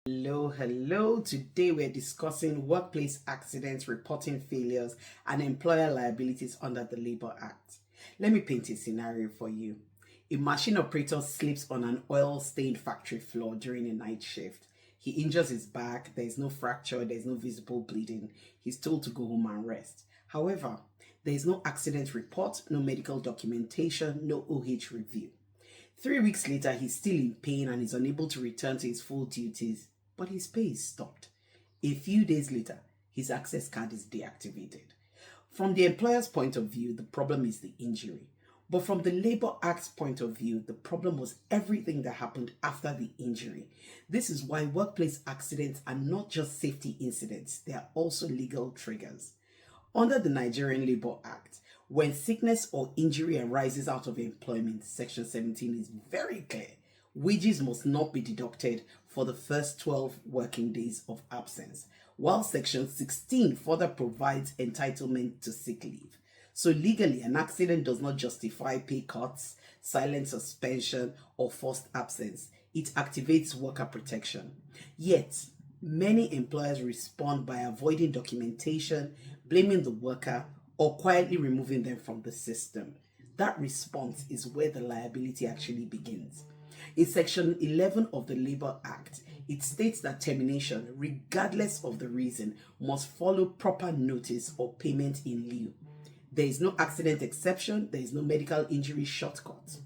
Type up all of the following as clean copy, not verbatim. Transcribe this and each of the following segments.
Hello. Today we're discussing workplace accidents, reporting failures, and employer liabilities under the Labour Act. Let me paint a scenario for you. A machine operator slips on an oil-stained factory floor during a night shift. He injures his back, there is no fracture, there is no visible bleeding. He's told to go home and rest. However, there is no accident report, no medical documentation, no OH review. 3 weeks later, he's still in pain and is unable to return to his full duties, but his pay is stopped. A few days later, his access card is deactivated. From the employer's point of view, the problem is the injury. But from the Labour Act's point of view, the problem was everything that happened after the injury. This is why workplace accidents are not just safety incidents, they are also legal triggers. Under the Nigerian Labour Act, when sickness or injury arises out of employment, Section 17 is very clear. Wages must not be deducted for the first 12 working days of absence, while Section 16 further provides entitlement to sick leave. So legally, an accident does not justify pay cuts, silent suspension, or forced absence. It activates worker protection. Yet, many employers respond by avoiding documentation, blaming the worker, or quietly removing them from the system. That response is where the liability actually begins. In Section 11 of the Labour Act, it states that termination, regardless of the reason, must follow proper notice or payment in lieu. There is no accident exception, there is no medical injury shortcut.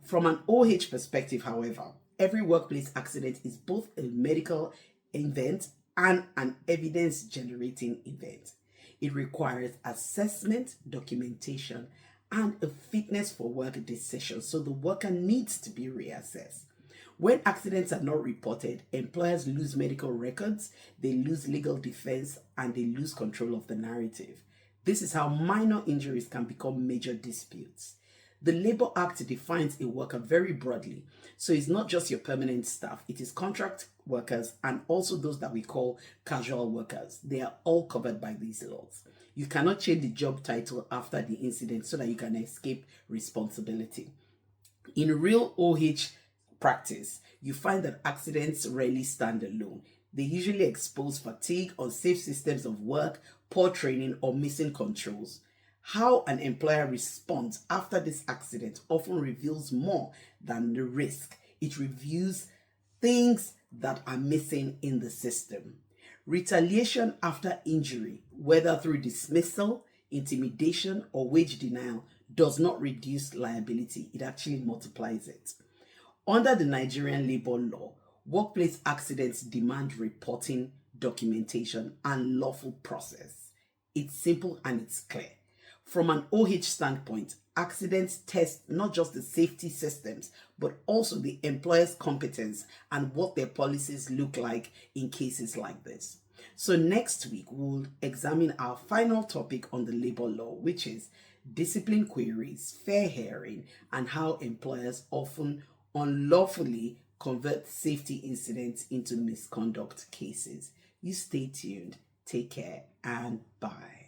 From an OH perspective, however, every workplace accident is both a medical event and an evidence-generating event. It requires assessment, documentation, and a fitness for work decision, so the worker needs to be reassessed. When accidents are not reported, employers lose medical records, they lose legal defense, and they lose control of the narrative. This is how minor injuries can become major disputes. The Labour Act defines a worker very broadly, so it's not just your permanent staff, it is contract workers and also those that we call casual workers. They are all covered by these laws. You cannot change the job title after the incident so that you can escape responsibility. In real OH practice, you find that accidents rarely stand alone. They usually expose fatigue, unsafe systems of work, poor training, or missing controls. How an employer responds after this accident often reveals more than the risk. It reveals things that are missing in the system. Retaliation after injury, whether through dismissal, intimidation, or wage denial, does not reduce liability. It actually multiplies it. Under the Nigerian labor law, workplace accidents demand reporting, documentation, and lawful process. It's simple and it's clear. From an OH standpoint, accidents test not just the safety systems, but also the employer's competence and what their policies look like in cases like this. So next week, we'll examine our final topic on the labor law, which is discipline queries, fair hearing, and how employers often unlawfully convert safety incidents into misconduct cases. You stay tuned. Take care and bye.